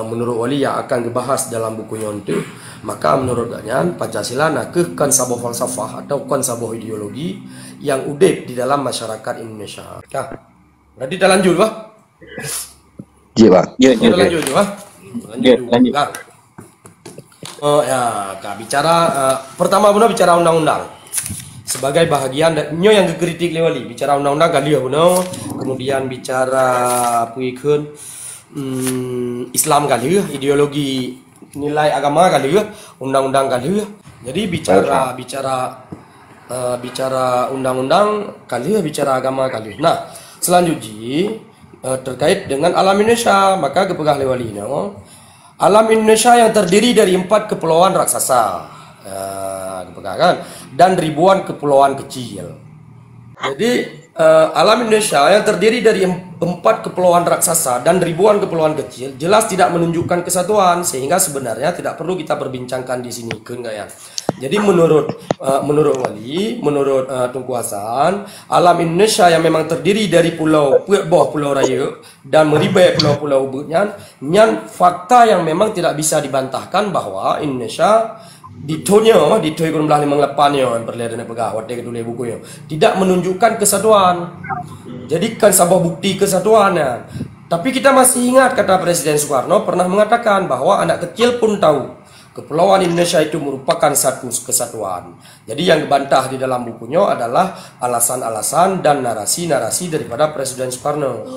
menurut Wali yang akan dibahas dalam bukunya itu, maka menurut Ganyan Pancasila kan sabuh falsafah atau kan sabuh ideologi yang udip di dalam masyarakat Indonesia. Nah, berarti kita lanjut, Pak? Iya, Pak. Kita lanjut, Pak. Lanjut. Nah. Bicara pertama benar bicara undang-undang sebagai bahagian yang dikritik Wali, bicara undang-undang kali ya benar, kemudian bicara pengikut Islam kali ya, ideologi nilai agama kali ya, undang-undang kali ya. Jadi bicara undang-undang kali ya, bicara agama kali. Nah, selanjutnya terkait dengan alam Indonesia, maka kepegah Wali alam Indonesia yang terdiri dari 4 kepulauan raksasa, dan ribuan kepulauan kecil. Jadi alam Indonesia yang terdiri dari 4 kepulauan raksasa dan ribuan kepulauan kecil jelas tidak menunjukkan kesatuan, sehingga sebenarnya tidak perlu kita perbincangkan di sini, kan ya. Jadi menurut Wali, menurut Tunku Hasan, alam Indonesia yang memang terdiri dari pulau raya dan meribai pulau-pulau nyan fakta yang memang tidak bisa dibantahkan bahwa Indonesia ditonya kurang belah 58 yang perlihatkan pegawai kedua bukunya tidak menunjukkan kesatuan. Jadi kan sebuah bukti kesatuannya. Tapi kita masih ingat kata Presiden Soekarno pernah mengatakan bahwa anak kecil pun tahu Kepulauan Indonesia itu merupakan satu kesatuan. Jadi yang dibantah di dalam bukunya adalah alasan-alasan dan narasi-narasi daripada Presiden Soekarno.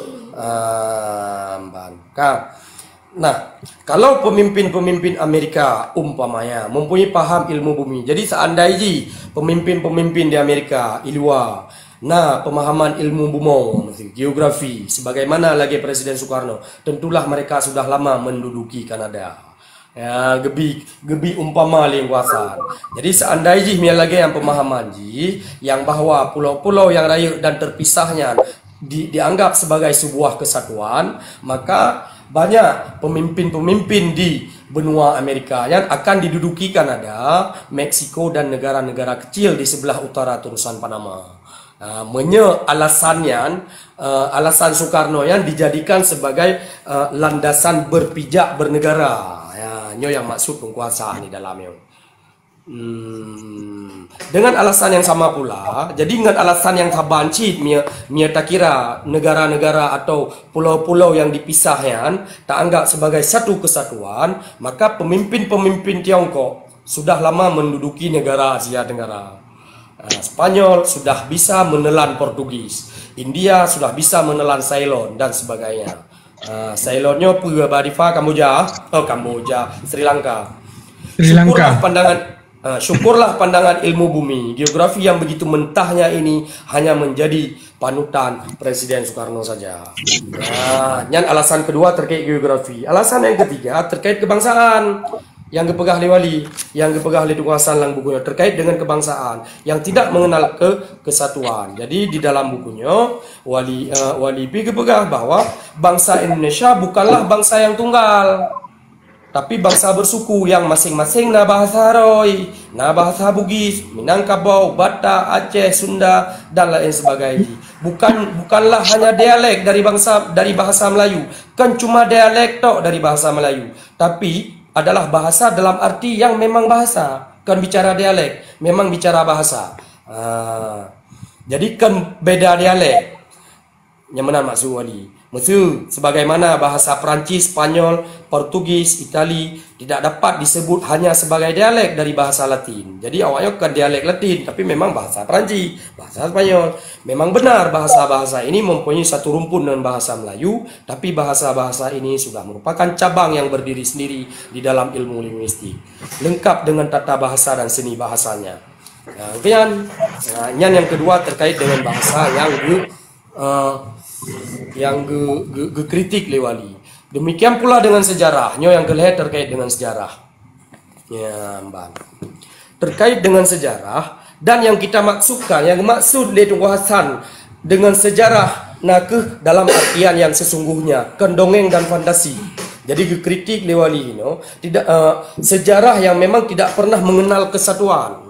Nah, kalau pemimpin-pemimpin Amerika umpamanya mempunyai paham ilmu bumi, jadi seandainya pemimpin-pemimpin di Amerika, Ilwa, nah pemahaman ilmu bumi, geografi, sebagaimana lagi Presiden Soekarno, tentulah mereka sudah lama menduduki Kanada. Ya, gebi umpama lingkuasan. Jadi seandainya mia lagi yang pemahaman yang bahwa pulau-pulau yang raya dan terpisahnya dianggap sebagai sebuah kesatuan, maka banyak pemimpin-pemimpin di benua Amerika yang akan diduduki Kanada, Meksiko dan negara-negara kecil di sebelah utara terusan Panama. Alasan Soekarno yang dijadikan sebagai landasan berpijak bernegara. Nyo yang maksud penguasaan di dalamnya. Dengan alasan yang sama pula, jadi dengan alasan yang tabanci, mia tak kira negara-negara atau pulau-pulau yang dipisahkan tak anggap sebagai satu kesatuan, maka pemimpin-pemimpin Tiongkok sudah lama menduduki negara Asia Tenggara. Spanyol sudah bisa menelan Portugis, India sudah bisa menelan Ceylon dan sebagainya. Ceylonnya Badifa Kamboja, Sri Lanka. Syukurlah pandangan ilmu bumi, geografi yang begitu mentahnya ini hanya menjadi panutan Presiden Soekarno saja. Yang alasan kedua terkait geografi. Alasan yang ketiga terkait kebangsaan. Yang kepegah Wali, yang kepegah Tunku Hasan lang bukunya terkait dengan kebangsaan yang tidak mengenal kesatuan. Jadi di dalam bukunya Wali kepegah bahwa bangsa Indonesia bukanlah bangsa yang tunggal, tapi bangsa bersuku yang masing-masing na bahasa Roy, na bahasa Bugis, Minangkabau, Batak, Aceh, Sunda dan lain sebagainya. Bukanlah hanya dialek dari bahasa Melayu, kan cuma dialek tok dari bahasa Melayu, tapi adalah bahasa dalam arti yang memang bahasa, kan bicara dialek, memang bicara bahasa. Jadi kan beda dialek. Yang mana maksud Wali? Maksud sebagaimana bahasa Perancis, Spanyol, Portugis, Itali tidak dapat disebut hanya sebagai dialek dari bahasa Latin. Jadi awalnya bukan dialek Latin, tapi memang bahasa Perancis, bahasa Spanyol. Memang benar bahasa-bahasa ini mempunyai satu rumpun dengan bahasa Melayu, tapi bahasa-bahasa ini sudah merupakan cabang yang berdiri sendiri di dalam ilmu linguistik, lengkap dengan tata bahasa dan seni bahasanya. Kemudian yang kedua terkait dengan bahasa yang kritik Wali. Demikian pula dengan sejarahnya yang kelihatan terkait dengan sejarah. Ya, Mbak. Terkait dengan sejarah dan yang kita maksudkan, yang maksud Tunku Hasan dengan sejarah dalam artian yang sesungguhnya, kendongeng dan fantasi. Jadi kritik Wali tidak sejarah yang memang tidak pernah mengenal kesatuan.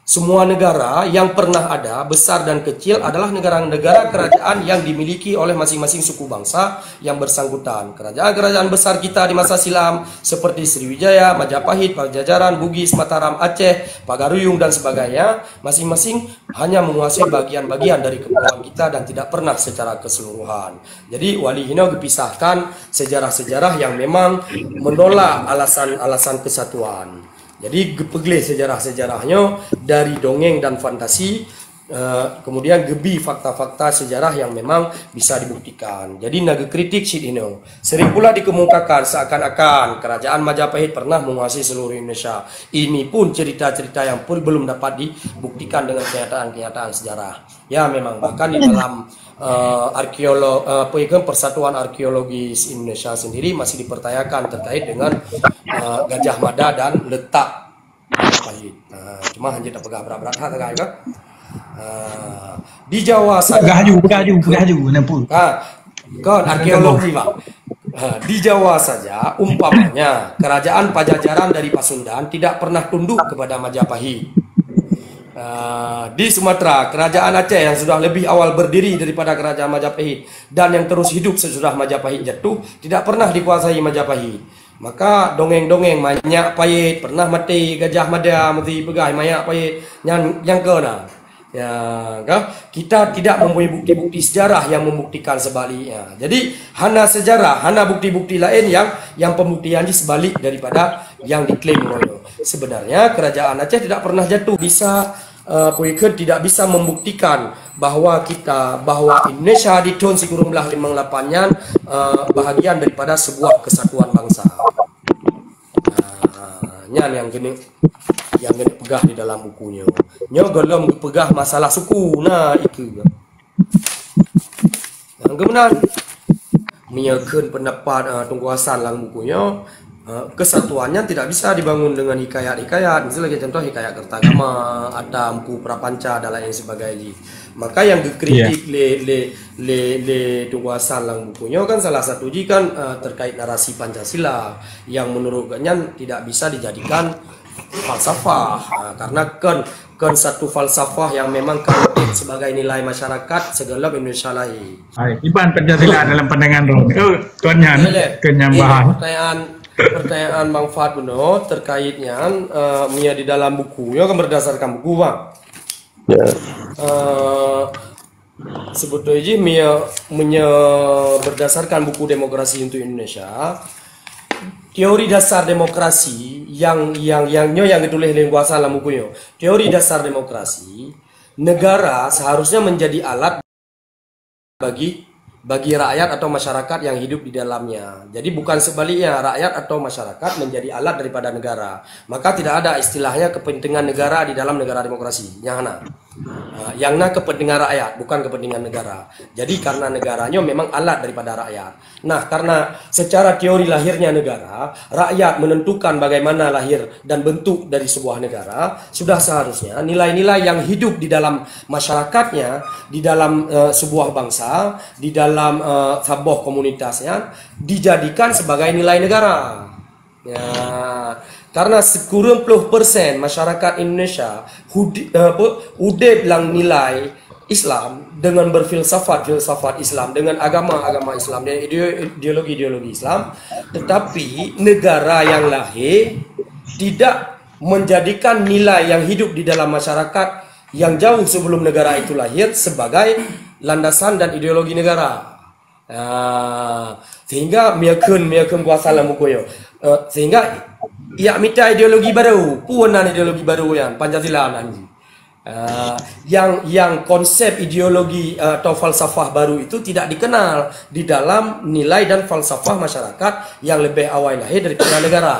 semua negara yang pernah ada, besar dan kecil, adalah negara-negara kerajaan yang dimiliki oleh masing-masing suku bangsa yang bersangkutan. Kerajaan-kerajaan besar kita di masa silam seperti Sriwijaya, Majapahit, Pajajaran, Bugis, Mataram, Aceh, Pagaruyung dan sebagainya, masing-masing hanya menguasai bagian-bagian dari kepulauan kita dan tidak pernah secara keseluruhan. Jadi Wali Hino dipisahkan sejarah-sejarah yang memang menolak alasan-alasan kesatuan. Jadi pegelih sejarah-sejarahnya dari dongeng dan fantasi, kemudian gebi fakta-fakta sejarah yang memang bisa dibuktikan. Jadi naga kritik shit ini sering pula dikemukakan seakan-akan kerajaan Majapahit pernah menguasai seluruh Indonesia. Ini pun cerita-cerita yang pun belum dapat dibuktikan dengan kenyataan-kenyataan sejarah. Ya memang bahkan di dalam Persatuan Arkeologis Indonesia sendiri masih dipertanyakan terkait dengan Gajah Mada dan letak Majapahit. Cuma hanya tak pegang berat-berat kan? Di Jawa saja. Pegaju, nampu. Kan arkeologi Pak. Di Jawa saja, umpamanya kerajaan Pajajaran dari Pasundan tidak pernah tunduk kepada Majapahit. Di Sumatera, kerajaan Aceh yang sudah lebih awal berdiri daripada kerajaan Majapahit dan yang terus hidup sesudah Majapahit jatuh tidak pernah dikuasai Majapahit. Maka dongeng-dongeng Manyak Pahit pernah mati Gajah Mada mesti pegai Manyak Pahit yang kena. Ya, kan? Kita tidak mempunyai bukti-bukti sejarah yang membuktikan sebaliknya. Jadi hana sejarah, hana bukti-bukti lain yang pembuktiannya sebalik daripada yang diklaim oleh. Sebenarnya kerajaan Aceh tidak pernah jatuh. Puiker tidak bisa membuktikan bahwa Indonesia di tahun 1958-nya bahagian daripada sebuah kesatuan bangsa. Yang gini pegah di dalam bukunya. Golong pegah masalah suku. Nah itu. Yang kemudian menyakan pendapat Tunku Hasan dalam bukunya. Kesatuannya tidak bisa dibangun dengan hikayat-hikayat. Misalnya contoh hikayat Kertagama, ada Empu Prapanca dan lain sebagainya. Maka yang dikritik le Tunku Hasan dalam bukunya kan salah satu kan terkait narasi Pancasila yang menurutnya tidak bisa dijadikan falsafah karena kan satu falsafah yang memang kan sebagai nilai masyarakat segala Indonesia lain. Iban Pancasila dalam pandangan Ron. Tuannya kenyambahan. Pertanyaan Bang Fat benar terkaitnya di dalam bukunya kan berdasarkan buku Bang. Sebetulnya berdasarkan buku Demokrasi untuk Indonesia, teori dasar demokrasi yang ditulis oleh kuasa dalam bukunya. Teori dasar demokrasi, negara seharusnya menjadi alat bagi rakyat atau masyarakat yang hidup di dalamnya. Jadi bukan sebaliknya, rakyat atau masyarakat menjadi alat daripada negara. Maka tidak ada istilahnya kepentingan negara di dalam negara demokrasi. Yang kepentingan rakyat, bukan kepentingan negara. Jadi karena negaranya memang alat daripada rakyat. Nah, karena secara teori lahirnya negara, rakyat menentukan bagaimana lahir dan bentuk dari sebuah negara, sudah seharusnya nilai-nilai yang hidup di dalam masyarakatnya, di dalam sebuah bangsa, di dalam sebuah komunitasnya, dijadikan sebagai nilai negara. Ya, karena 90% masyarakat Indonesia udah bilang nilai Islam dengan berfilsafat Islam, dengan agama Islam, dan ideologi Islam, tetapi negara yang lahir tidak menjadikan nilai yang hidup di dalam masyarakat yang jauh sebelum negara itu lahir sebagai landasan dan ideologi negara. Sehingga miakeun kuasa dalam bukunya. Sehingga ia minta ideologi baru, punan ideologi baru yang Pancasila nanti. Yang konsep ideologi atau falsafah baru itu tidak dikenal di dalam nilai dan falsafah masyarakat yang lebih awal lahir daripada negara.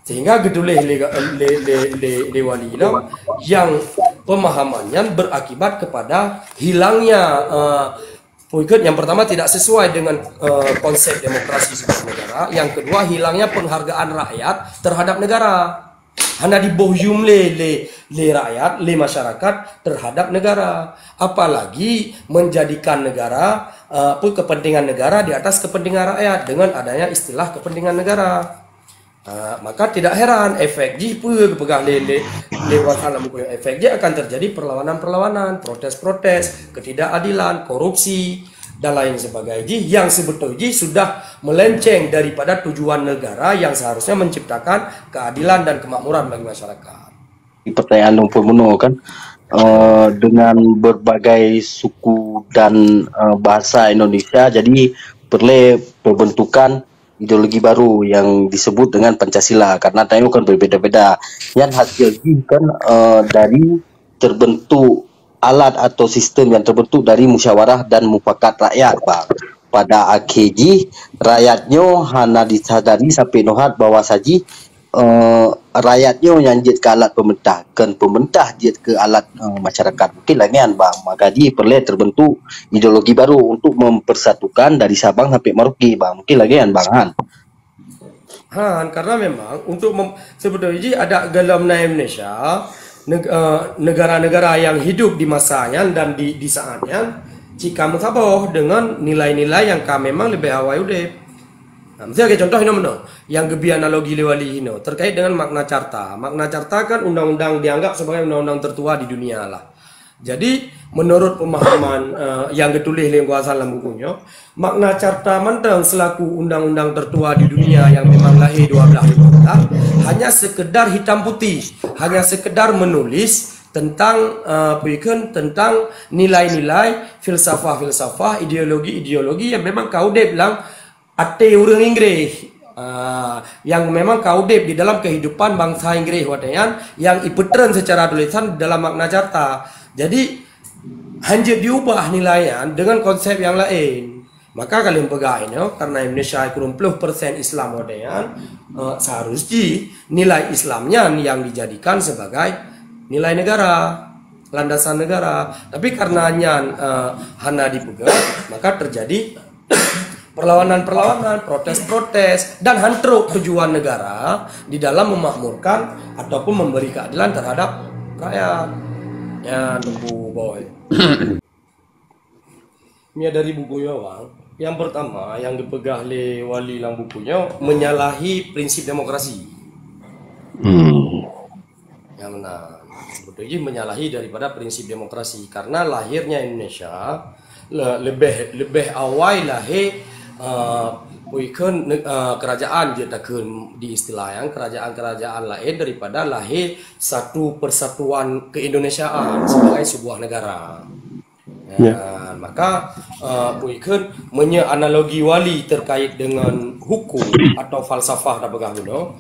Sehingga geduleh le wali yang pemahamannya berakibat kepada hilangnya yang pertama tidak sesuai dengan konsep demokrasi sebuah negara. Yang kedua, hilangnya penghargaan rakyat terhadap negara. Hanya dibohyum le rakyat, le masyarakat terhadap negara. Apalagi menjadikan negara, kepentingan negara di atas kepentingan rakyat dengan adanya istilah kepentingan negara. Maka tidak heran efek jipu kepegah lewat alam buku efek dia akan terjadi perlawanan-perlawanan, protes-protes, ketidakadilan, korupsi dan lain sebagainya yang sebetulnya sudah melenceng daripada tujuan negara yang seharusnya menciptakan keadilan dan kemakmuran bagi masyarakat. Pertanyaan Lumpur Muno kan, dengan berbagai suku dan bahasa Indonesia, jadi perlu pembentukan ideologi baru yang disebut dengan Pancasila, karena tanya kan berbeda-beda. Yang hasilnya kan dari terbentuk alat atau sistem yang terbentuk dari musyawarah dan mufakat rakyat, bang. Pada akhirnya rakyatnya hanya disadari sampai nohat bahwa saji rakyatnya yang jet ke alat pemerintah, kan pemerintah jet ke alat masyarakat. Mungkin lagi kan bang, maka dia perlu terbentuk ideologi baru untuk mempersatukan dari Sabang sampai Merauke, bang. Mungkin lagi kan bang Han. Karena memang untuk sebetulnya ada dalam Indonesia negara-negara yang hidup di masanya dan di saatnya jika mutaboh dengan nilai-nilai yang memang lebih awal udah. Misalnya contoh ini yang gebi analogi lewali ini terkait dengan Magna Carta. Magna Carta kan undang-undang dianggap sebagai undang-undang tertua di dunia lah. Jadi menurut pemahaman yang ditulis oleh kuasa dalam bukunya, Magna Carta Menteng selaku undang-undang tertua di dunia yang memang lahir 12 hanya sekedar hitam putih, hanya sekedar menulis tentang tentang nilai-nilai, filsafah-filsafah, ideologi-ideologi yang memang kau bilang ate urang Inggris yang memang kaudep di dalam kehidupan bangsa Inggris watayan yang ipetren secara tulisan dalam Magna Carta. Jadi hanya diubah nilaian dengan konsep yang lain. Maka kalian pegang ini karena Indonesia 20% Islam watayan seharusnya nilai Islamnya yang dijadikan sebagai nilai negara, landasan negara. Tapi karena hanya dipegang, maka terjadi perlawanan-perlawanan, protes-protes, dan hantruk tujuan negara di dalam memakmurkan ataupun memberi keadilan terhadap rakyat. Ya, buku boy. Ini dari bukunya, bang. Yang pertama, yang dipegang oleh wali dalam bukunya menyalahi prinsip demokrasi. Yang benar. Sebetulnya menyalahi daripada prinsip demokrasi karena lahirnya Indonesia lebih awal lahir kerajaan jetakun di istilah yang kerajaan-kerajaan lain daripada lahir satu persatuan keindonesiaan sebagai sebuah negara. Maka menyanalogi wali terkait dengan hukum atau falsafah dan bagaimana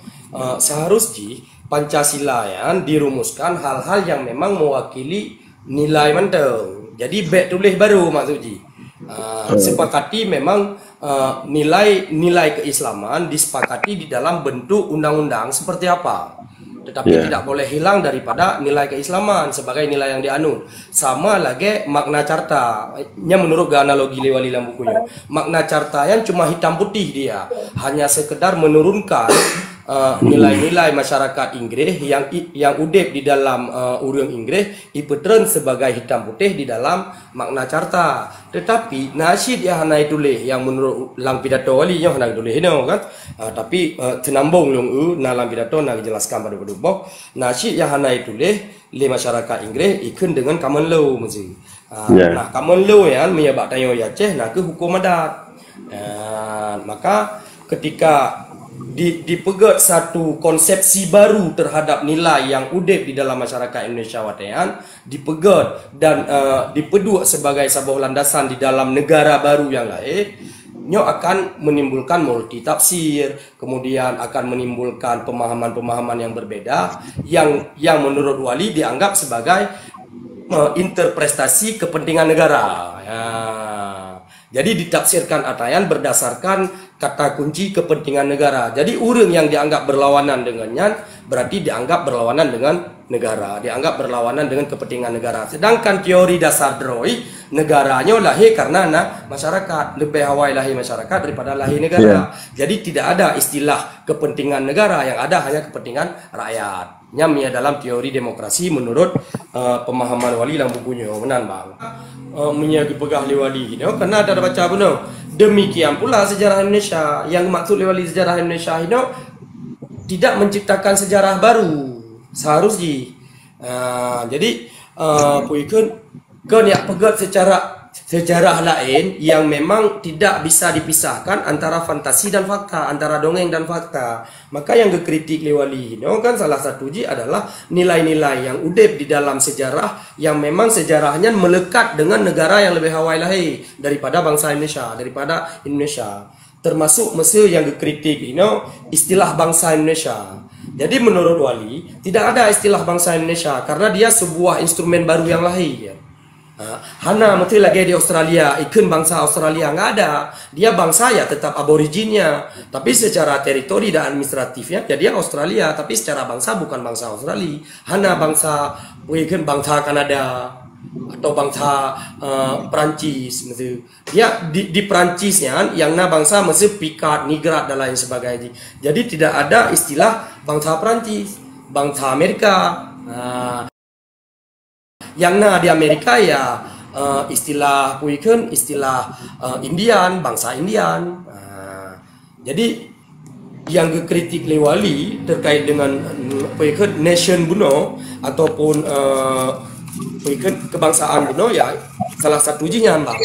seharusnya Pancasila yang dirumuskan hal-hal yang memang mewakili nilai menteng. Jadi tulis baru maksudnya. Sepakati memang nilai keislaman disepakati di dalam bentuk undang-undang seperti apa, tetapi tidak boleh hilang daripada nilai keislaman sebagai nilai yang dianut. Sama lagi Magna Carta nya menurut analogi lewali dalam bukunya, Magna Carta yang cuma hitam putih, dia hanya sekedar menurunkan nilai-nilai masyarakat Inggris yang udip di dalam urang Inggris ipetren sebagai hitam putih di dalam Magna Carta. Tetapi nasyid yang hana tulis yang menurut lang pidato wali yang hana tulis ini kan, tapi senambung long dalam pidato nak jelaskan pada berdua nasyid yang hana tulis le masyarakat Inggris ikut dengan common law mesti. Nah common law yang menyebabkan tayo Aceh nak ke hukum adat. Maka ketika dipegat satu konsepsi baru terhadap nilai yang udip di dalam masyarakat Indonesia watayan, dipegat dan dipeduk sebagai sebuah landasan di dalam negara baru yang lain, nyo akan menimbulkan multi tafsir, kemudian akan menimbulkan pemahaman-pemahaman yang berbeda yang menurut wali dianggap sebagai interpretasi kepentingan negara. Jadi ditafsirkan atayan berdasarkan kata kunci kepentingan negara. Jadi urang yang dianggap berlawanan dengannya berarti dianggap berlawanan dengan negara, dianggap berlawanan dengan kepentingan negara. Sedangkan teori dasar Droy, negaranya lahir karena masyarakat, lebih awal lahir masyarakat daripada lahir negara. Jadi tidak ada istilah kepentingan negara, yang ada hanya kepentingan rakyat. Nyamnya dalam teori demokrasi menurut pemahaman wali dalam bukunya. Benar bang. Menyagi pegah wali ini karena ada baca benar. Demikian pula sejarah Indonesia. Yang maksud wali sejarah Indonesia ini tidak menciptakan sejarah baru seharusnya. Jadi puikan ya pegat secara sejarah lain yang memang tidak bisa dipisahkan antara fantasi dan fakta, antara dongeng dan fakta. Maka yang dikritik Lewali kan salah satu adalah nilai-nilai yang udep di dalam sejarah yang memang sejarahnya melekat dengan negara yang lebih hawai lahir daripada bangsa Indonesia, daripada Indonesia. Termasuk Mesir yang dikritik istilah bangsa Indonesia. Jadi menurut Wali tidak ada istilah bangsa Indonesia karena dia sebuah instrumen baru yang lahir. Hana mesti lagi di Australia, ikut bangsa Australia nggak ada. Dia bangsa ya tetap aboriginnya, tapi secara teritori dan administratifnya ya dia Australia, tapi secara bangsa bukan bangsa Australia. Hana bangsa, ikut bangsa Kanada atau bangsa Perancis, mesti dia di Perancisnya yang bangsa mesti Picard, Nigrat dan lain sebagainya. Jadi tidak ada istilah bangsa Perancis, bangsa Amerika. Yang di Amerika ya istilah puikan, istilah Indian, bangsa Indian. Jadi yang dikritik Lewali terkait dengan puikan nation buno ataupun puikan kebangsaan buno ya salah satu ujinya bang.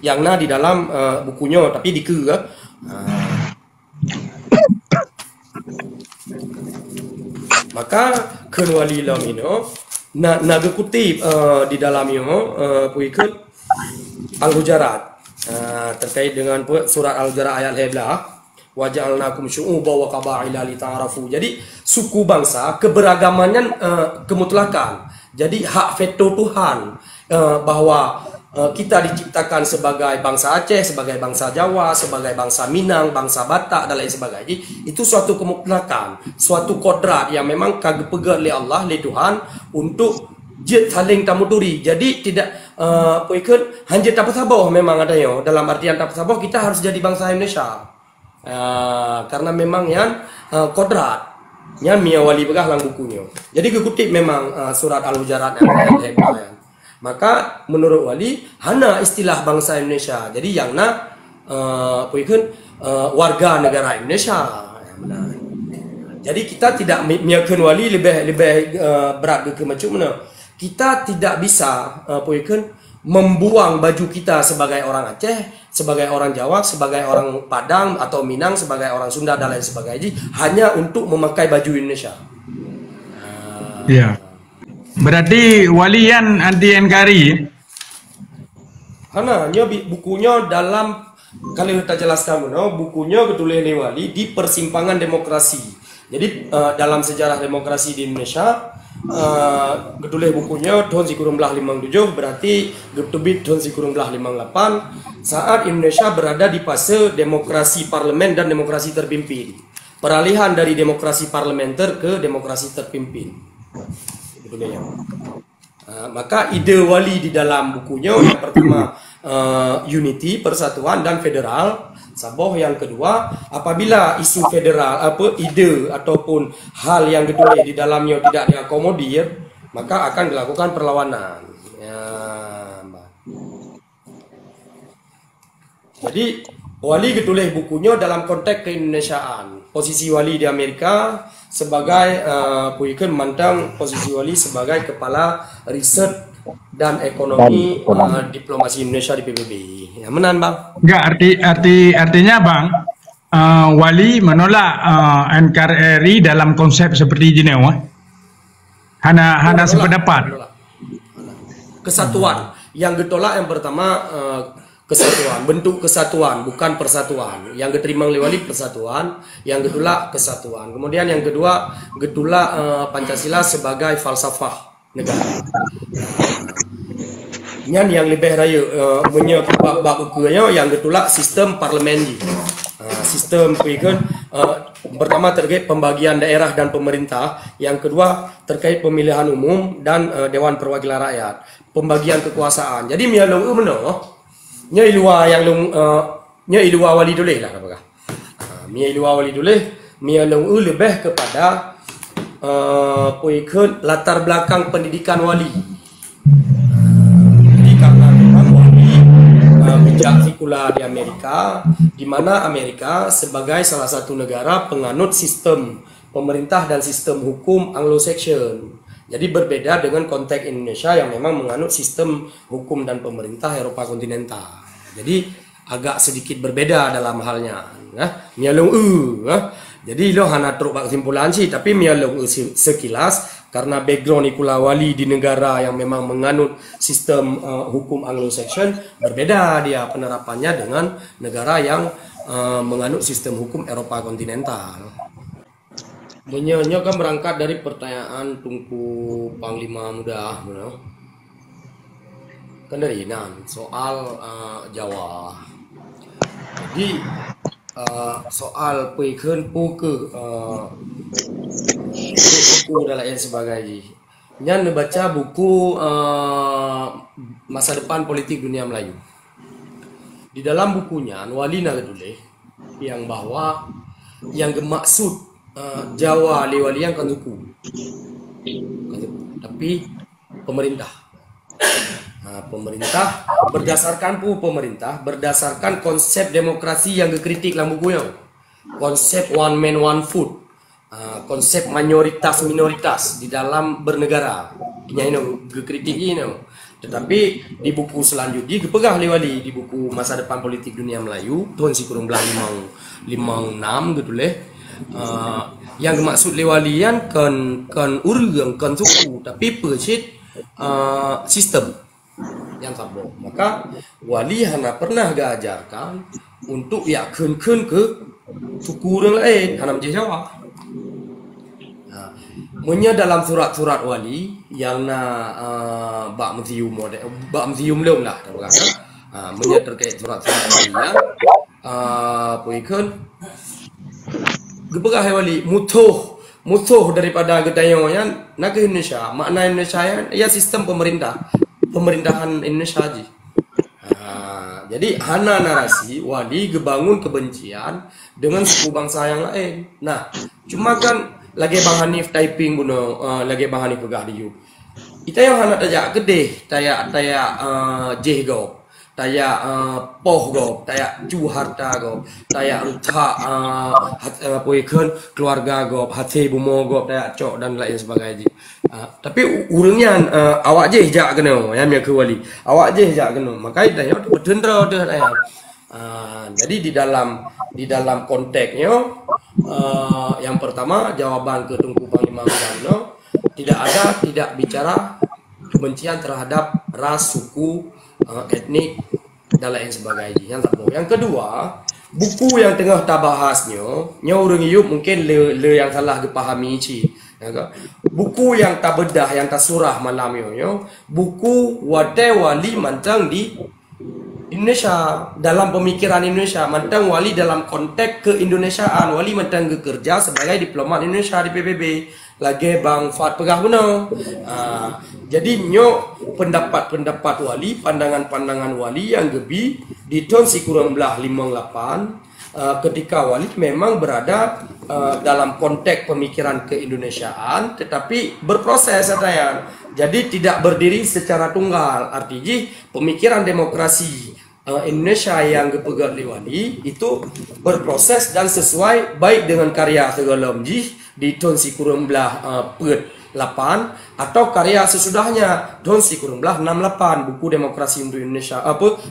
Yang di dalam bukunya tapi di maka Wali Lamino naga kutip di dalamnya puikan Al-Hujarat terkait dengan surat Al-Hujarat ayat 11 waja'alnakum syu'uban wa qaba'ila lita'arafu. Jadi suku bangsa keberagamannya kemutlakan. Jadi hak veto Tuhan bahwa kita diciptakan sebagai bangsa Aceh, sebagai bangsa Jawa, sebagai bangsa Minang, bangsa Batak dan lain sebagainya. Itu suatu kemutlakan, suatu kodrat yang memang kagepegat oleh Allah, oleh Tuhan untuk saling tamuduri. Jadi tidak puikan hanya tak sabar memang adanya. Dalam artian tak sabar kita harus jadi bangsa Indonesia. Karena memang yang kodrat yang Mia Wali begah lang bukunya. Jadi kekutip memang surat Al-Hujarat yang maka menurut Wali hana istilah bangsa Indonesia. Jadi yang puikan warga negara Indonesia. Jadi kita tidak miakan Wali lebih berat ke macam mana. Kita tidak bisa puikan membuang baju kita sebagai orang Aceh, sebagai orang Jawa, sebagai orang Padang atau Minang, sebagai orang Sunda dan lain sebagainya hanya untuk memakai baju Indonesia. Iya. Berarti walian anti NKRI. Hana bukunya dalam kalau kita jelaskan bukunya ketulis oleh Wali di persimpangan demokrasi. Jadi dalam sejarah demokrasi di Indonesia ketulis bukunya tahun 1957 berarti getubit tahun 1958 saat Indonesia berada di fase demokrasi parlemen dan demokrasi terpimpin. Peralihan dari demokrasi parlementer ke demokrasi terpimpin. Maka ide Wali di dalam bukunya yang pertama unity, persatuan dan federal. Saboh yang kedua, apabila isu federal ide ataupun hal yang ditulis di dalamnya tidak diakomodir, maka akan dilakukan perlawanan. Jadi Wali ditulis bukunya dalam konteks keindonesiaan. Posisi Wali di Amerika sebagai puikan mantang posisi Wali sebagai kepala riset dan ekonomi diplomasi Indonesia di PBB. Ya, menan bang? Enggak, artinya bang, Wali menolak NKRI dalam konsep seperti ini, hana sependapat. Kesatuan yang ditolak yang pertama kesatuan, bentuk kesatuan bukan persatuan. Yang diterima oleh Wali persatuan, yang kedua kesatuan. Kemudian yang kedua getula Pancasila sebagai falsafah negara. Yang lebih raya menyebab bukunya yang getula sistem parlemen. Sistem pertama terkait pembagian daerah dan pemerintah, yang kedua terkait pemilihan umum dan Dewan Perwakilan Rakyat, pembagian kekuasaan. Jadi mialong nya ilua yang nya ilua Wali duleh lah apakah mia ilua Wali duleh mia long lebih kepada puikan latar belakang pendidikan Wali. Jadi karena memang Wali bijak sekular di Amerika, di mana Amerika sebagai salah satu negara penganut sistem pemerintah dan sistem hukum Anglo-Saxon. Jadi berbeda dengan konteks Indonesia yang memang menganut sistem hukum dan pemerintah Eropa kontinental. Jadi agak sedikit berbeda dalam halnya. Mialung jadi lo hana truk kesimpulan sih, tapi mialung sekilas karena background Ikula Wali di negara yang memang menganut sistem hukum Anglo-Saxon, berbeda dia penerapannya dengan negara yang menganut sistem hukum Eropa kontinental. Menyonya kan berangkat dari pertanyaan Tunku Panglima Muda, kan dari soal Jawa. Jadi soal peiken puke buku dan lain sebagainya. Nyan baca buku Masa Depan Politik Dunia Melayu. Di dalam bukunya Wali Nagadule yang bahwa yang maksud Jawa lewali yang kan suku, tapi pemerintah. Pemerintah berdasarkan konsep demokrasi yang dikritik dalam bukunya, konsep one man one food, konsep mayoritas minoritas di dalam bernegara. Ini dikritik ini. Tetapi di buku selanjutnya dipegah lewali di buku Masa Depan Politik Dunia Melayu tahun si kurang belah 56 gitu leh. Yang maksud lewalian kan urang kan suku tapi percit sistem yang sabo. Maka wali hana pernah diajarkan untuk yakin ke suku orang lain hana menjadi Jawa. Munya dalam surat-surat wali yang bak museum belum lah munya terkait surat-surat wali puikan gepegah wali mutuh daripada gedayanya nak ke Indonesia. Makna Indonesia ya sistem pemerintahan Indonesia aja. Jadi hana narasi wali gebangun kebencian dengan suku bangsa yang lain. Nah, cuma kan lagi Bang Hanif typing buno lagi Bang Hanif pegah di ita yang hana tajak gede tayak jeh go tayak poh go tayak juharta go tayak ruta poikan keluarga go hati bumo go tayak cok dan lain sebagainya. Tapi urangnya awak je jak kena ya mi ke wali awak je jak kena maka tanya berdendra dah ayam. Jadi di dalam konteksnya yang pertama jawaban ke Tunku Panglima Muda tidak bicara kebencian terhadap ras, suku, etnik dan lain sebagainya. Yang kedua, buku yang tengah tak bahasnya, orang yuk mungkin le yang salah dipahami ci. Buku yang tak bedah, yang tak surah malam yo, buku Wadai Wali Mantang di Indonesia, dalam pemikiran Indonesia, mantang wali dalam konteks keindonesiaan, wali mantang bekerja sebagai diplomat Indonesia di PBB, lagi Bang Fat pegah benar. Jadi pendapat-pendapat wali, pandangan-pandangan wali yang gebi di tahun si kurang belah 58, ketika wali memang berada dalam konteks pemikiran keindonesiaan, tetapi berproses katanya. Jadi tidak berdiri secara tunggal. Artinya pemikiran demokrasi Indonesia yang dipegang wali itu berproses dan sesuai baik dengan karya segala di tahun si kurang belah 8 atau karya sesudahnya tahun si kurang belah 68 buku Demokrasi untuk Indonesia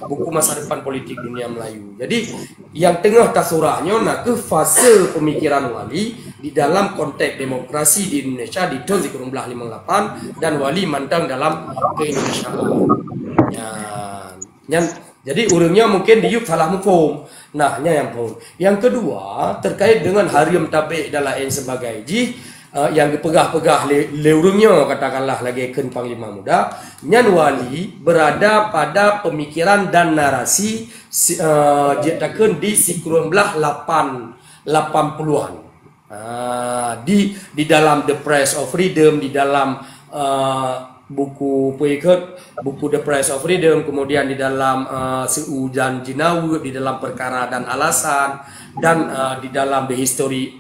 buku Masa Depan Politik Dunia Melayu. Jadi yang tengah tasurahnya nak ke fase pemikiran wali di dalam konteks demokrasi di Indonesia di tahun si kurang belah 58 dan wali mandang dalam keindonesiaan. Jadi urangnya mungkin diuk salah mufhum. Nah, yang kedua terkait dengan harium tabik dan lain sebagainya yang dipegah-pegah le urangnya katakanlah lagi ken Panglima Muda, nyan wali berada pada pemikiran dan narasi jetakeun di si kurang belah 80-an. Di dalam The Price of Freedom, di dalam buku The Price of Freedom, kemudian di dalam Seujan Jinawu, di dalam Perkara dan Alasan, dan di dalam History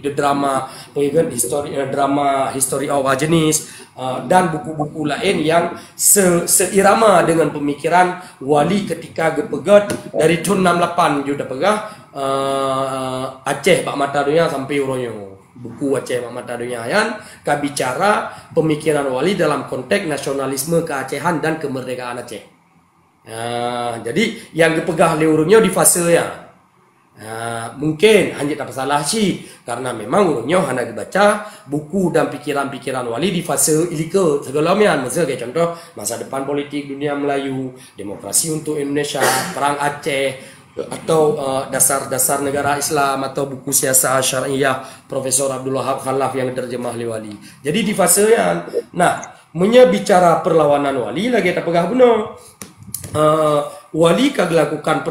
of Jenis, dan buku-buku lain yang seirama dengan pemikiran wali ketika gepegat dari tahun 68 juga pegah Aceh Pak Mata Dunia sampai Uronyo. buku Aceh Mata Dunyayan ka bicara pemikiran wali dalam konteks nasionalisme keacehan dan kemerdekaan Aceh. Jadi yang dipegah leurungnya di fase ya. Mungkin hanya tak salah sih karena memang urungnya hanya dibaca buku dan pikiran-pikiran wali di fase ilika segalanya, misalnya kayak contoh masa depan politik dunia Melayu, demokrasi untuk Indonesia, perang Aceh, atau dasar-dasar negara Islam, atau buku siasat syariah Profesor Abdul Wahab Khalaf yang terjemah oleh wali. Jadi di fase yang bicara perlawanan wali lagi tak pegah benar. Wali kagelakukan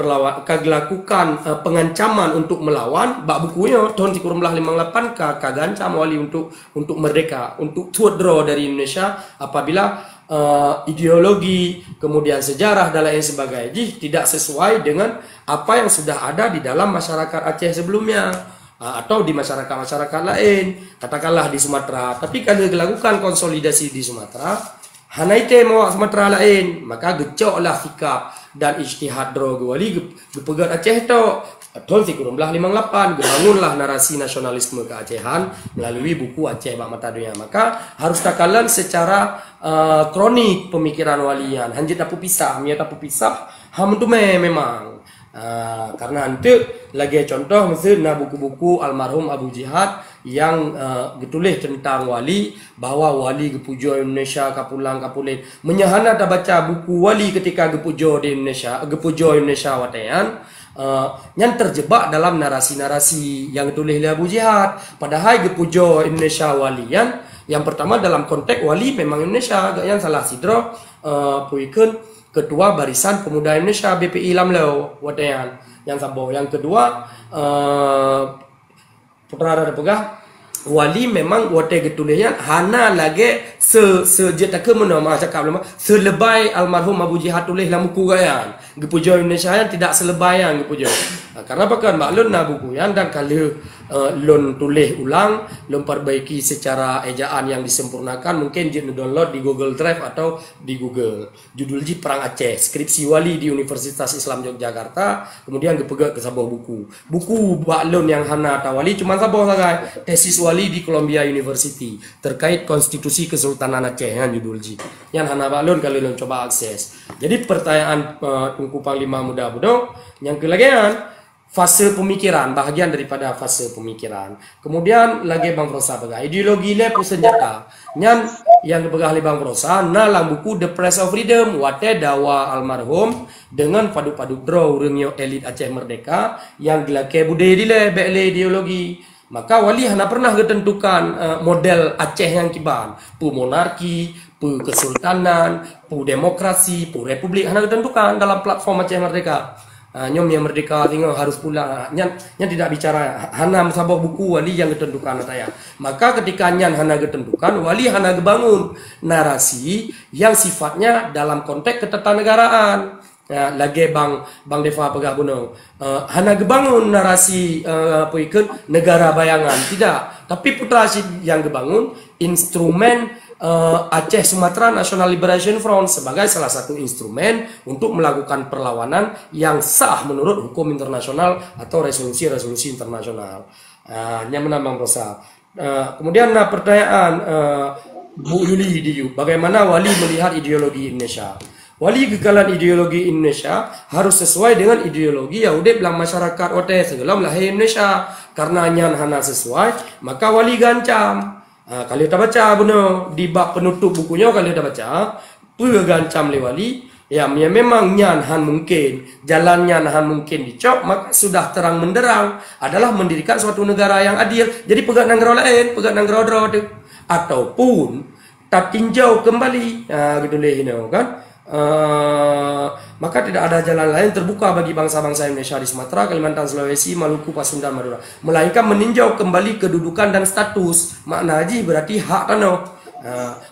pengancaman untuk melawan bak bukunya tahun 1958 kagancam wali untuk merdeka, untuk withdraw dari Indonesia apabila ideologi kemudian sejarah dan lain sebagainya tidak sesuai dengan apa yang sudah ada di dalam masyarakat Aceh sebelumnya atau di masyarakat lain, katakanlah di Sumatera. Tapi kalau dilakukan konsolidasi di Sumatera, hanaite mau Sumatera lain, maka gecoklah sikap dan ijtihad drogo wali gepegat Aceh to tahun 1958 dibangunlah narasi nasionalisme keacehan melalui buku Aceh Mata Dunia. Maka harus takalan secara kronik pemikiran walian hanjit tapu pisah ham tu memang karena nanti lagi contoh misalnya buku-buku almarhum Abu Jihad yang ditulis tentang wali, bahwa wali gepujo Indonesia kapulang kapulin menyahana tak baca buku wali ketika gepujo Indonesia watean yang terjebak dalam narasi-narasi yang ditulis oleh Abu Jihad. Padahal gepujo Indonesia walian yang pertama dalam konteks wali memang Indonesia, yang salah sidro puiken Ketua Barisan Pemuda Indonesia BPI Lamlau watean yang sabo. Yang kedua putra ada pegah wali memang wate getulian hana lagi sejetake menama cakap lama selebay almarhum Abu Jihad tulis dalam buku gayan gepujo Indonesia yang tidak selebay yang gepujo. Karena bahkan maklun na buku yang dan kalau lon tulis ulang, lon perbaiki secara ejaan yang disempurnakan, mungkin jin download di Google Drive atau di Google. Judul ji Perang Aceh, skripsi wali di Universitas Islam Yogyakarta, kemudian dipegang ke sebuah buku. Buku baklon yang hana tawali cuma sebuah saja, tesis wali di Columbia University terkait konstitusi Kesultanan Aceh yang judul ji. Yang hana baklon kalau lon coba akses. Jadi pertanyaan Tungku Panglima Muda Budo yang kelagian fase pemikiran, bahagian daripada fase pemikiran. Kemudian lagi Bang Prosa pegang ideologi le senjata. Yang dipegang oleh Bang Prosa dalam buku The Price of Freedom wate dawa almarhum dengan padu-padu draw urangnya elit Aceh Merdeka yang gelake budaya dile bele ideologi. Maka wali hana pernah ketentukan model Aceh yang kiban, pu monarki, pu kesultanan, pu demokrasi, pu republik hana ketentukan dalam platform Aceh Merdeka. Nyom yang merdeka tinggal harus pula nyan tidak bicara hana sabah buku wali yang ketentukan saya. Maka ketika nyan hana ketentukan wali hana kebangun narasi yang sifatnya dalam konteks ketatanegaraan. Lagi Bang Deva Pegah Buno hana kebangun narasi negara bayangan tidak, tapi putra yang kebangun instrumen Aceh Sumatera National Liberation Front sebagai salah satu instrumen untuk melakukan perlawanan yang sah menurut hukum internasional atau resolusi internasional. Yang menambah Rosa. Kemudian pertanyaan Bu Yuli Diyu, bagaimana wali melihat ideologi Indonesia? Wali gegalan ideologi Indonesia harus sesuai dengan ideologi yang udah bilang masyarakat OTS segala lahir Indonesia. Karena nyan hana sesuai, maka wali gancam. Kalau kita baca benar di bab penutup bukunya, kalau kita baca gancam le wali ya memang nyan han mungkin jalannya han mungkin dicop, maka sudah terang menderang adalah mendirikan suatu negara yang adil. Jadi pegang negara lain, pegang negara ataupun tak tinjau kembali gitu leh kan. Maka tidak ada jalan lain terbuka bagi bangsa-bangsa Indonesia di Sumatera, Kalimantan, Sulawesi, Maluku, Pasundan, Madura, melainkan meninjau kembali kedudukan dan status. Makna haji berarti hak tanah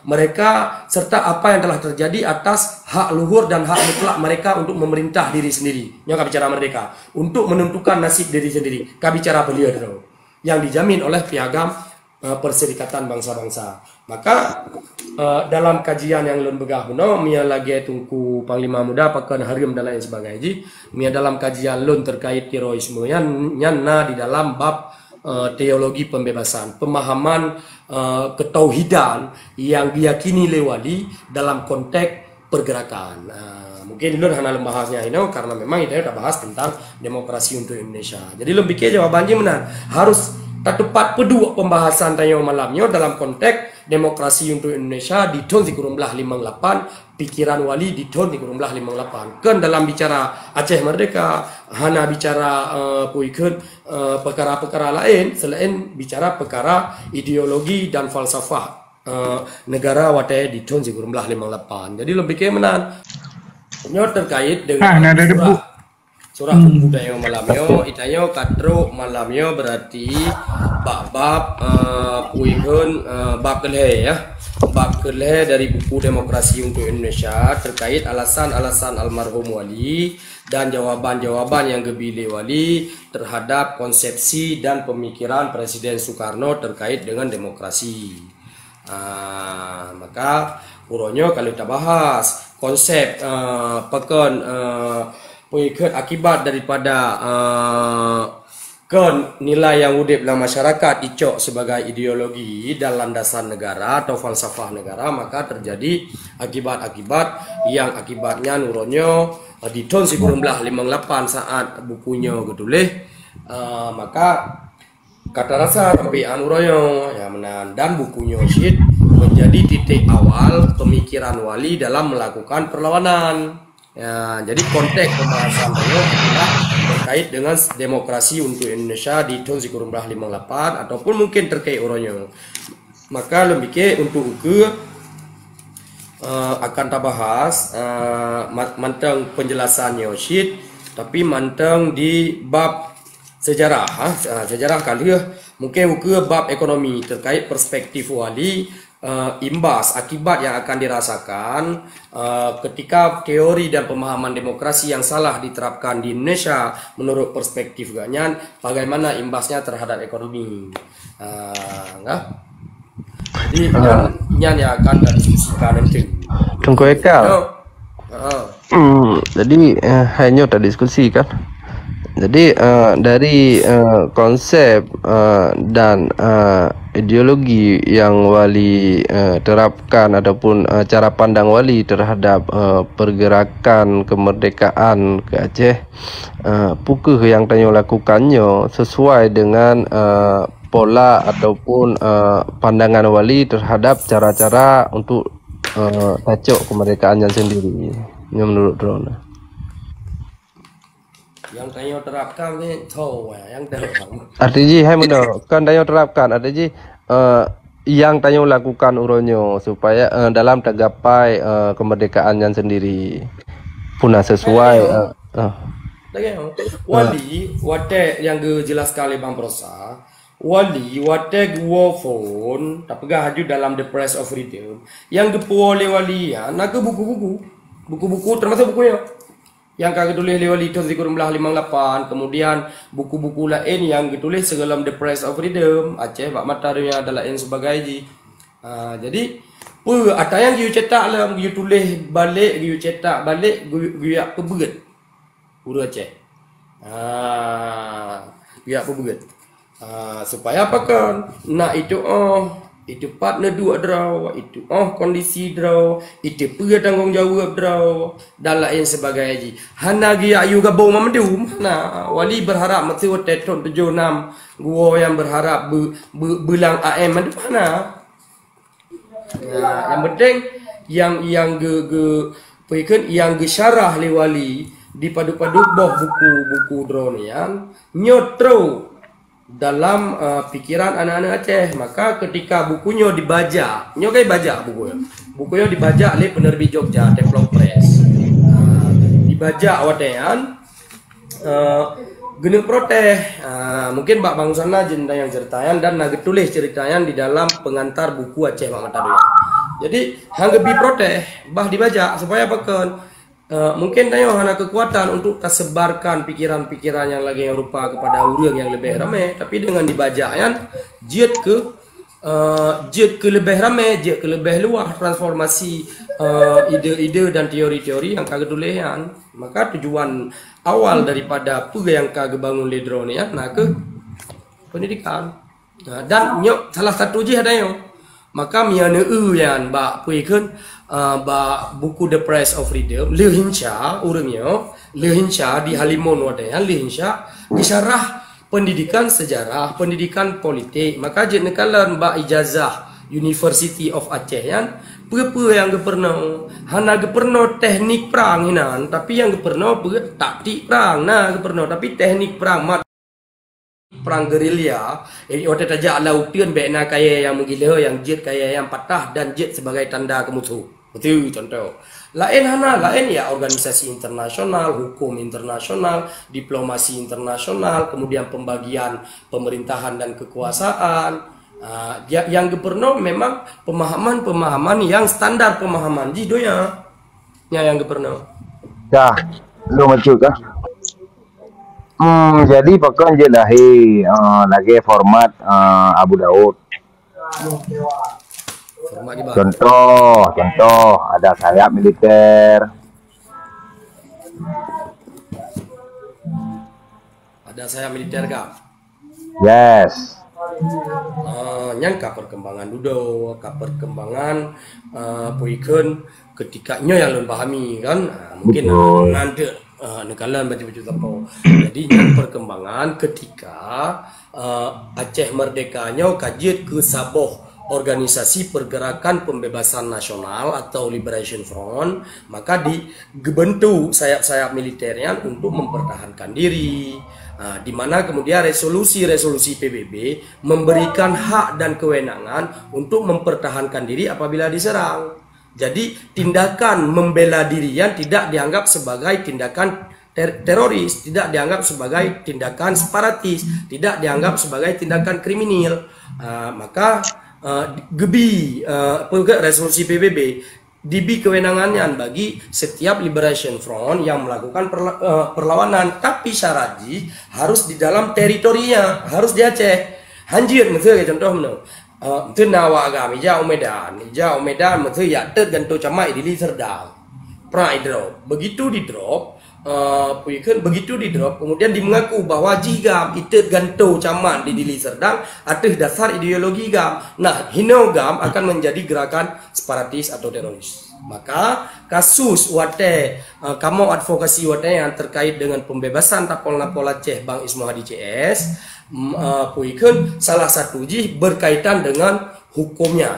mereka serta apa yang telah terjadi atas hak luhur dan hak mutlak mereka untuk memerintah diri sendiri. Yang bicara merdeka untuk menentukan nasib diri sendiri. Bicara beliau yang dijamin oleh piagam Perserikatan Bangsa-Bangsa. Maka dalam kajian yang lun begah beno mia lagi tungku Panglima Muda pakan harim dan lain sebagainya mia dalam kajian lun terkait terorisme yang nyana di dalam bab teologi pembebasan, pemahaman ketauhidan yang diyakini lewali dalam konteks pergerakan. Mungkin dulu hanya membahasnya ini karena memang kita sudah bahas tentang demokrasi untuk Indonesia. Jadi lebih ke jawabannya benar, harus tak tepat pedua pembahasan tayo malamnya dalam konteks demokrasi untuk Indonesia di tahun 1958, pikiran wali di tahun 1958. Kan dalam bicara Aceh Merdeka, hana bicara perkara-perkara lain selain bicara perkara ideologi dan falsafah negara watai di tahun 1958. Jadi lebih ke menan terkait dengan ada debu. surah budaya malamyo itayo katro malamyo berarti bab puikun bab keleh ya, bab keleh dari buku Demokrasi untuk Indonesia terkait alasan-alasan almarhum wali dan jawaban-jawaban yang gebile wali terhadap konsepsi dan pemikiran Presiden Soekarno terkait dengan demokrasi. Maka uronyo kalau kita bahas konsep pengikut akibat daripada nilai yang udip dalam masyarakat icok sebagai ideologi dan landasan negara atau falsafah negara, maka terjadi akibat-akibat yang akibatnya nuronyo di tahun 1958 saat bukunya geduleh, maka kata rasa tapi anuroyo ya menan dan bukunya syid menjadi titik awal pemikiran wali dalam melakukan perlawanan. Ya, jadi konteks pembahasan itu adalah terkait dengan demokrasi untuk Indonesia di tahun 1958 ataupun mungkin terkait orangnya. Maka lebih ke untuk akan kita bahas manteng penjelasannya syid, tapi manteng di bab sejarah, sejarah kali mungkin bab ekonomi terkait perspektif wali, imbas akibat yang akan dirasakan ketika teori dan pemahaman demokrasi yang salah diterapkan di Indonesia menurut perspektif ganyan, bagaimana imbasnya terhadap ekonomi. Jadi yang akan didiskusikan nanti. Tunggu Eka. Jadi hanya kita diskusi kan. Jadi dari konsep dan ideologi yang wali terapkan ataupun cara pandang wali terhadap pergerakan kemerdekaan ke Aceh, pukul yang Tanyo lakukannya sesuai dengan pola ataupun pandangan wali terhadap cara-cara untuk tacok kemerdekaannya sendiri. Ini menurut Drona. Yang Tanyo terapkan ni yang terapkan. Artinya hai mana kan Tanyo terapkan artinya yang Tanyo lakukan uronyo supaya dalam tergapai kemerdekaannya sendiri punah sesuai wali wate yang dijelaskan oleh Bang Prosa, wali wate gua phone tapi haju dalam The Price of Freedom yang dipuo oleh wali ya nak buku-buku termasuk bukunya yang kagak tulis lewat tahun 1958, kemudian buku-buku lain yang ditulis segala The Price of Freedom Aceh Pak Matarunya adalah yang sebagai jadi ada yang you cetak lah, you tulis balik, you cetak balik, you pebeget Guru Aceh you pebeget supaya apa kan nak itu partner dua draw, itu kondisi draw, itu pria tanggung jawab draw dan lain sebagainya. Hana gia ayu gabung mamdu. Nah, wali berharap mesti teton 76 gua yang berharap belang AM mana? Nah, yang penting yang yang syarah li wali dipadu-padu buku-buku draw ni yang nyotro dalam pikiran anak-anak Aceh. Maka ketika bukunya dibajak, nyokai bajak bukunya dibajak oleh penerbit Jogja Templong Press, dibajak watean gena protes, mungkin Pak Bang Sana jenda yang ceritayan dan nak tulis ceritayan di dalam pengantar buku Aceh Mak Mataruya. Jadi hang gebi protes bah dibajak supaya pakan mungkin tayo hana kekuatan untuk tersebarkan pikiran-pikiran yang lagi yang rupa kepada orang yang lebih ramai, tapi dengan dibajakan jet ke lebih ramai, jet ke lebih luas transformasi ide-ide dan teori-teori yang kagak tulisan. Maka tujuan awal daripada apa yang kagak bangun ledro ni ya nak pendidikan. Dan nyok salah satu je ada yo. Maka miana yan ba puikeun ba buku The Price of Freedom lehinca urangnya lehinca di halimun wadaya lehinca disyarah pendidikan sejarah, pendidikan politik. Maka je nekalan ba ijazah University of Aceh yan apa yang gepernah hana gepernah teknik perang hinan tapi yang gepernah taktik perang gepernah tapi teknik perang perang gerilya waktu tajak lautan bekna kaya yang menggila yang jet kaya yang patah dan jet sebagai tanda kemusuh betul contoh lain ya organisasi internasional, hukum internasional, diplomasi internasional, kemudian pembagian pemerintahan dan kekuasaan. Yang gubernur memang pemahaman yang standar pemahaman di doya yang gubernur. Dah, lu macu kah? Jadi pekan je lagi format Abu Daud. Format gimana? Contoh ada sayap militer. Ada sayap militer kah? Yes. Nyangka perkembangan dudo, perkembangan puikeun ketikanya yang lun pahami kan mungkin nanti nekalan baca-baca apa. Jadi yang perkembangan ketika Aceh merdekanya kajian ke Saboh organisasi pergerakan pembebasan nasional atau Liberation Front, maka dibentuk sayap-sayap militernya untuk mempertahankan diri. Di mana kemudian resolusi PBB memberikan hak dan kewenangan untuk mempertahankan diri apabila diserang. Jadi tindakan membela diri yang tidak dianggap sebagai tindakan teroris, tidak dianggap sebagai tindakan separatis, tidak dianggap sebagai tindakan kriminal. Maka resolusi PBB diberi kewenangannya bagi setiap Liberation Front yang melakukan perlawanan, tapi syaratnya harus di dalam teritorinya, harus di Aceh. Hanjir misalnya contoh mungkin nawa agama Jauh Medan misalnya ya tergantung camai di Serdang pernah drop, begitu di drop kemudian dimengaku bahwa jika itu gantung caman di Dili Serdang atas dasar ideologi gam. Nah, hino gam akan menjadi gerakan separatis atau teroris. Maka kasus wate kamu advokasi wate yang terkait dengan pembebasan tapol-napol Aceh Bang Ismu Hadi CS puikeun salah satu berkaitan dengan hukumnya.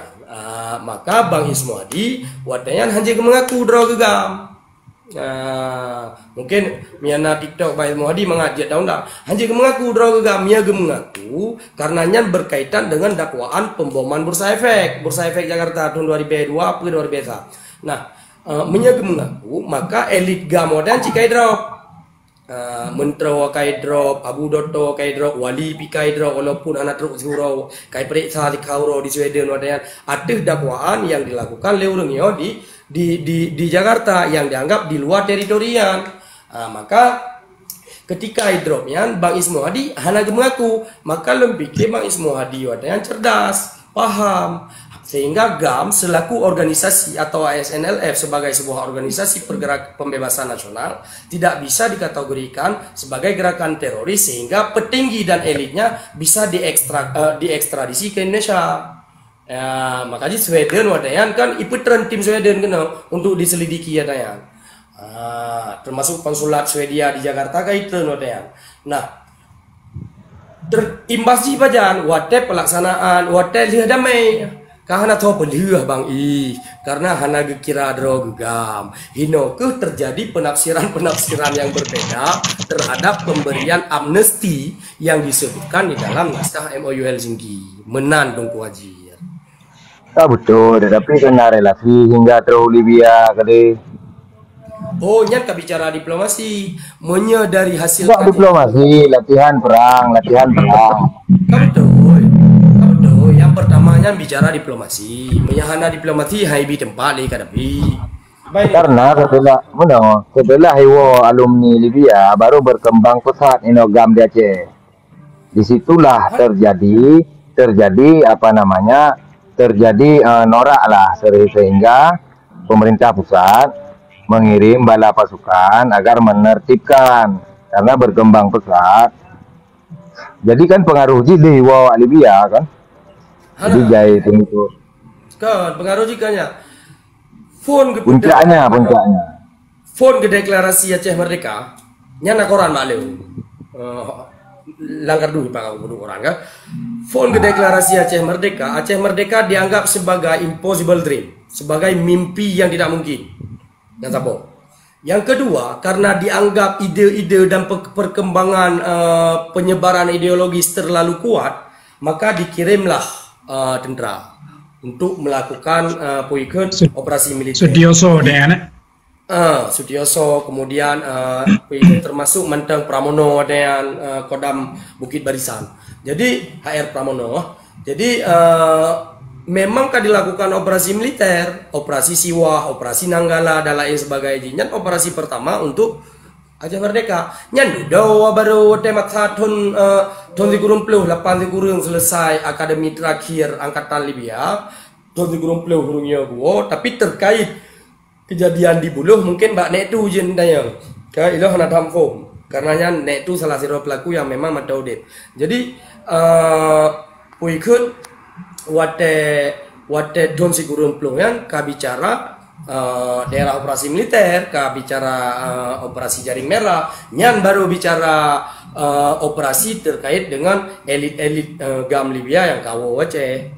Maka Bang Ismu Hadi watean hanya mengaku draw gegam. Mungkin miana TikTok Bayi Muhadi mengajak tahu tak hanya mengaku draw mia mengaku karenanya berkaitan dengan dakwaan pemboman Bursa Efek Jakarta tahun 2002 apa 2001. Nah, mengaku maka elit gamodan cikai drop Mentro kai drop, Abu Dotto kai drop, Wali pi kai drop, walaupun anak truk surau kai periksa di Kauro di Sweden wadayan ada dakwaan yang dilakukan leurungnya di Jakarta yang dianggap di luar teritorian. Maka ketika hidropnya Bang Ismu Hadi hanya mengaku, maka lempikir Bang Ismu Hadi wadayan cerdas, paham, sehingga GAM selaku organisasi atau ASNLF sebagai sebuah organisasi pergerakan pembebasan nasional tidak bisa dikategorikan sebagai gerakan teroris sehingga petinggi dan elitnya bisa diekstradisi ke Indonesia. Makanya Sweden wadayan kan iputren tim Sweden kena untuk diselidiki ya dayan. Termasuk konsulat Swedia di Jakarta kaitan wadayan. Nah, terimbas pajan wate pelaksanaan wate lihat damai. Karena tahu beliau Bang karena hana kira drogam hino terjadi penafsiran yang berbeda terhadap pemberian amnesti yang disebutkan di dalam naskah MOU Helsinki menandung wajir. Betul, tetapi kena relasi hingga terus Libya kali. Oh, nyat bicara diplomasi menyadari hasil diplomasi latihan perang. Betul, yang pertamanya bicara diplomasi, menyahana diplomasi haibi tempat di kadapi. Karena setelah hewo alumni Libya baru berkembang pesat inogam di Aceh. Disitulah terjadi norak lah sehingga pemerintah pusat mengirim bala pasukan agar menertibkan karena berkembang pesat Jadi kan pengaruh di wa Libya kan. Jadi Hana, jai itu kan pengaruh jikanya. Phone ke puncaknya. phone ke deklarasi Aceh Merdeka, nyana koran maklum. Langgar dulu pak aku orang kan. Phone ke deklarasi Aceh Merdeka dianggap sebagai impossible dream, sebagai mimpi yang tidak mungkin. Yang satu. Yang kedua, karena dianggap ide-ide dan perkembangan penyebaran ideologis terlalu kuat, maka dikirimlah tentara untuk melakukan operasi militer. Sutioso deh anak. Sutioso, kemudian termasuk Mantang Pramono dan Kodam Bukit Barisan. Jadi HR Pramono. Jadi memang kan dilakukan operasi militer, operasi Siwah, operasi Nanggala dan lain sebagainya. Operasi pertama untuk Aceh Merdeka. Nyan do baru temat tahun 2020 8 selesai akademi terakhir angkatan Libya. 2020 hurungnya gua, tapi terkait kejadian di Buluh mungkin Mbak Nek tu jen tanya ke ilah nak hamfo karena Nek tu salah satu pelaku yang memang mata udip. Jadi puikut wate don sigurun pelungan ka bicara daerah operasi militer, ka bicara operasi jaring merah, nyan baru bicara operasi terkait dengan elit-elit GAM Libya yang kawo Aceh.